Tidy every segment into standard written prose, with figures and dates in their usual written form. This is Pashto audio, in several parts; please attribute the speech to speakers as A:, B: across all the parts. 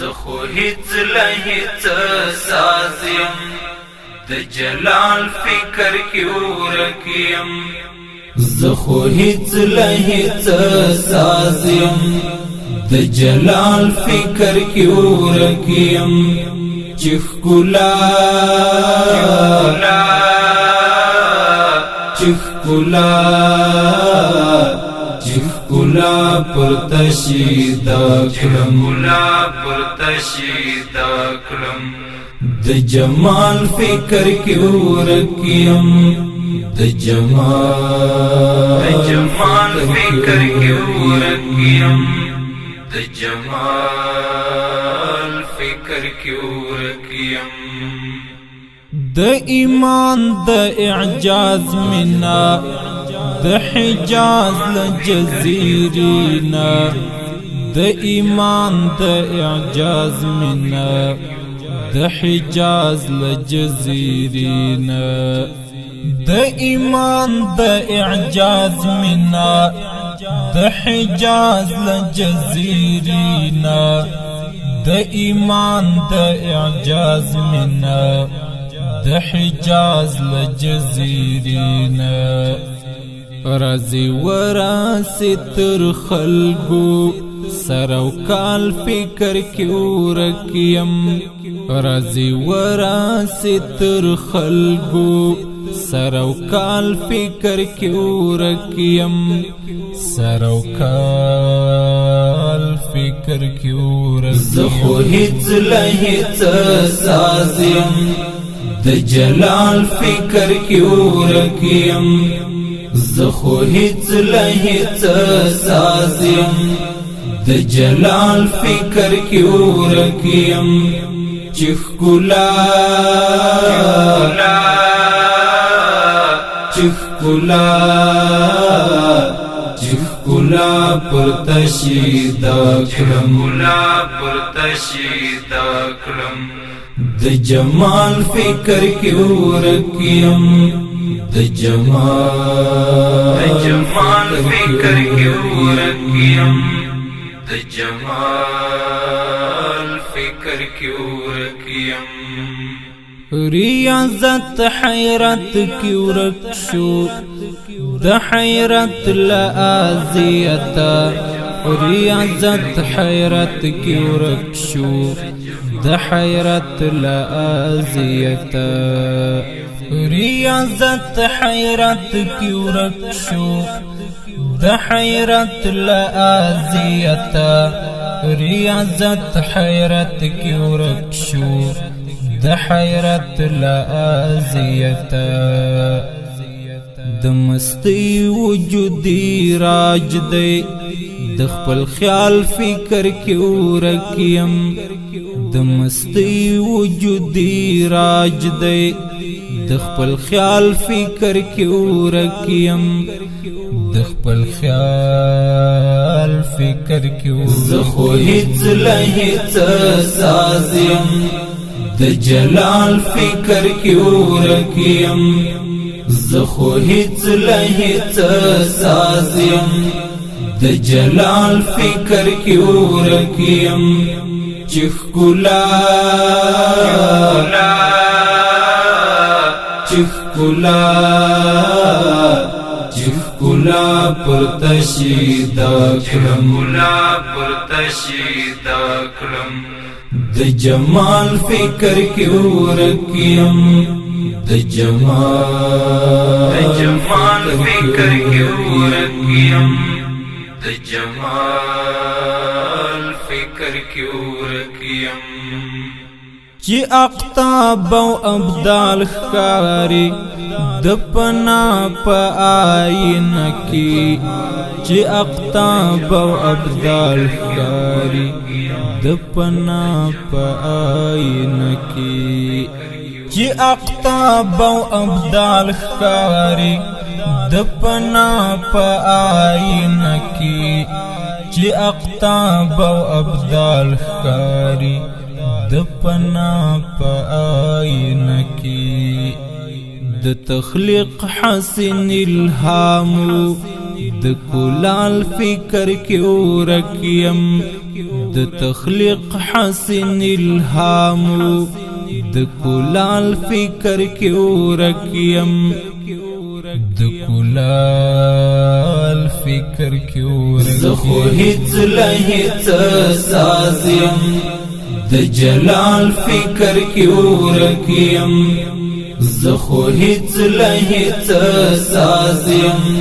A: زخو هیڅ له هیڅ سازیم د جلال فکر کې ورکیم زخو هیڅ له هیڅ سازیم د جلال فکر کې ورکیم چې ښکلا پر تشیدا کړم د جمال فکر کې ورکیم د جمال فکر کې ورکیم د جمال فکر کې ورکیم د ایمان د اعجاز منا د حجاز لجزیرینا د ایمان د اعجاز منا د حجاز لجزیرینا د ایمان د اعجاز منا د حجاز لجزیرینا د ایمان د اعجاز منا د حجاز لجزیرینا رازی وراسی تر خلقو سروکال فکر کی ورکیم رازی وراسی تر خلقو سروکال فکر کی ورکیم سروکال فکر کی ورکیم زخو هیڅ له هیڅ سازیم د جلال فکر کی ورکیم زخو هیڅ له هیڅ سازیم د جلال فکر کې ورکیم چې ښکلا پر تشیدا کړم د جمال فکر کې ورکیم د جمال فکر کې ورکیم د جمال فکر کې ورکیم ریاضت حیرت کې ورک شو د حیرت لازیتا ریاضت حیرت کې ورک شو د حیرت لازیتا ریاضت حیرت کی ورک شو د حیرت لازیتا ریاضت حیرت کی ورک شو د حیرت لازیتا د مستی وجودی راج دی د خپل خیال فکر کی ورکیم د مستی وجودی راج دی د خپل خیال فکر کې ورکیم د خپل خیال فکر کې زخو هیڅ له هیڅ سازیم د جلال فکر کې ورکیم زخو هیڅ له هیڅ سازیم د جلال فکر کې ورکیم چې ښکلا پر تشیدا کړم د جمال فکر کې ورکیم د جمال فکر کې ورکیم د جمال فکر کې ورکیم چې اقطاب او ابدال ښکاري د پنا په آینه کې چې اقطاب او ابدال ښکاري د پنا په آینه کې چې اقطاب او ابدال ښکاري د پنا په آینه کې چې اقطاب او ابدال ښکاري د پنا په آینه کې د تخلیق حسن الهام د کلال فکر کې ورکیم د تخلیق حسن الهام د کلال فکر کی ورکیم د کلال فکر کی ورکیم زخو هیڅ لهیڅ سازیم د جلال فکر کی ورکیم زخو هیڅ لهیڅ سازیم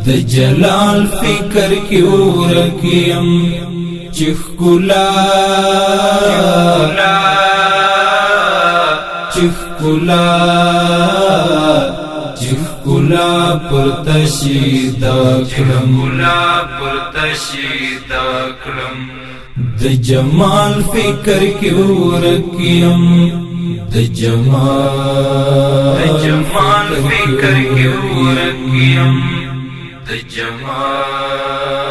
A: د جلال فکر کی ورکیم چخ کلا پر تشیدا کړم د جمال فکر کی ورکیم د جمال فکر کی ورکیم د جمال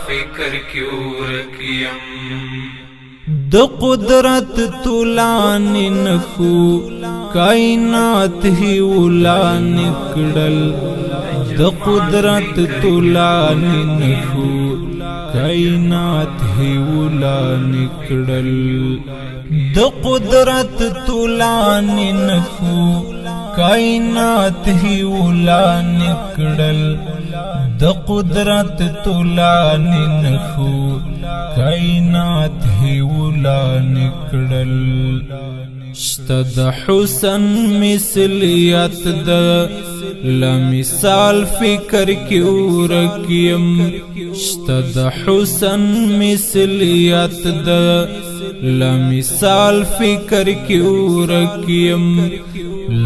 A: فکر کی ورکیم د قدرت تولان نخو کائنات ہی اولان کڑل د قدرت تولان نخو کائنات ہی اولان کڑل د قدرت تولان نخو کائنات ہی اولان کڑل د قدرت تولان نخو کائنات ہی اولان کڑل شتد حسن مثلیت د لمثال فکر کی ورکیم شتد حسن مثلیت د لمثال فکر کی ورکیم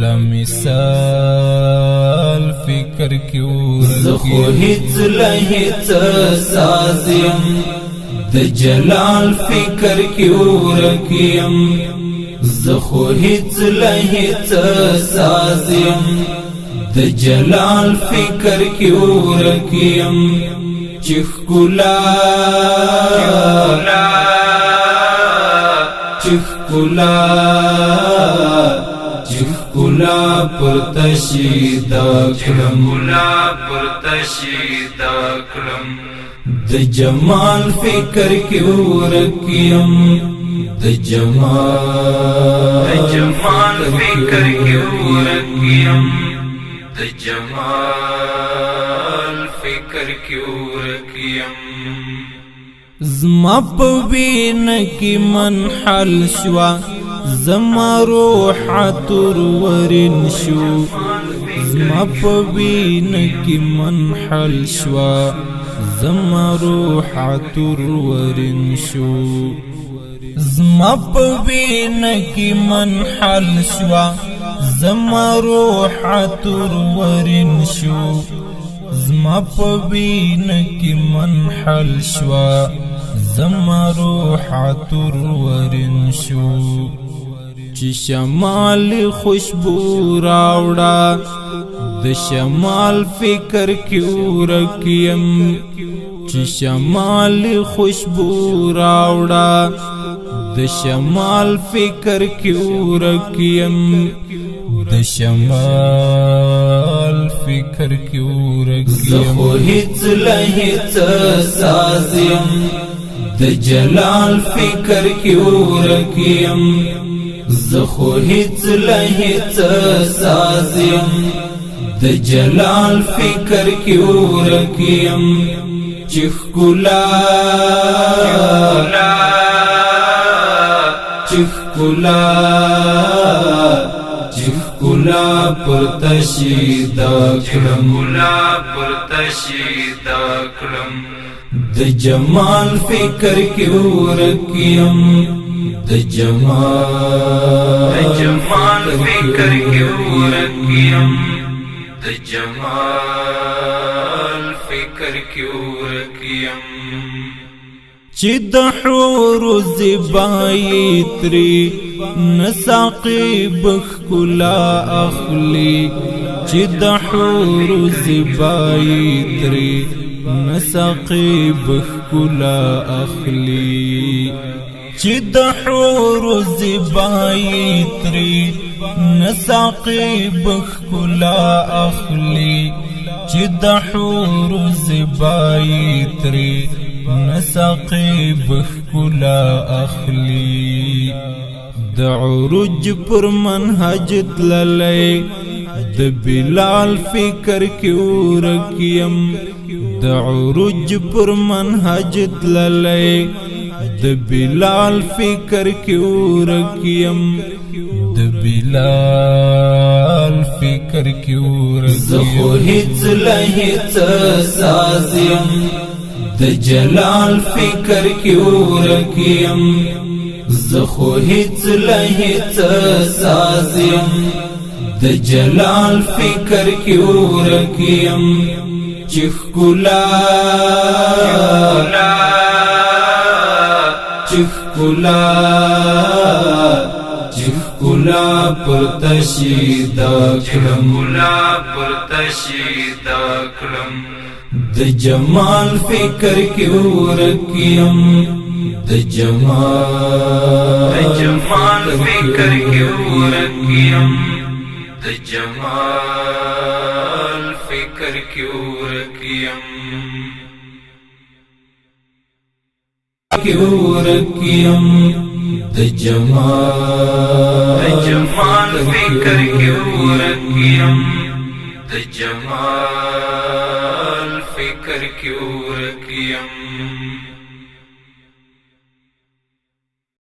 A: لمثال فکر کی ورکیم زخو هیڅ لهیڅ سازیم د جلال فکر کی ورکیم زخو هیڅ لهیڅ سازیم د جلال فکر کی ورکیم چخ کلا پر تشیدا کړم د جمال فکر کی ورکیم د جمال فکر کی ورکیم د جمال فکر کی ورکیم زما په وین کی منحل شوا زما روح عطر ورن شو زما په وین کی منحل شوا زما روح عطر ورن شو زما په وین کی منحل شوا زما روح عطر ورن شو زما په وین کی منحل شوا زما روح عطر ورن شو چې شمال خوشبو راوړه د شمال فکر کی ورکیم چې شمال خوشبو راوړه د شمال فکر کی ورکیم د شمال فکر کی ورکیم زخو هیڅ لهیڅ سازیم د جلال فکر کی ورکیم زخو هیڅ لهیڅ سازیم د جلال فکر کی ورکیم چخ کلا پر تشیدا کړم د جمال فکر کی ورکیم د جمال فکر کی ورکیم د جمال فکر کی ورکیم چې د حور زبای تری نساقی بخکلا اخلی چې د حور زبای تری نساقی بخکلا اخلی چې د حور زبای تری نساقی بخکلا اخلی چې د حور زبای تری نساقی بخکلا ښکلا اخلي د عروج پر منهج تللی د بلال فکر کې ورکیم د عروج پر منهج تللی د بلال فکر کې ورکیم د بلال فکر کې ورکیم زخو هیڅ له هیڅ سازیم د جلال فکر کې ورکیم زخو هیڅ له هیڅ سازیم د جلال فکر کې ورکیم چې ښکلا پر تشیدا کړم د جمال فکر کې ورکیم د جمال فکر کې ورکیم د جمال فکر کې ورکیم د جمال فکر کې ورکیم د جمال فکر کې ورکیم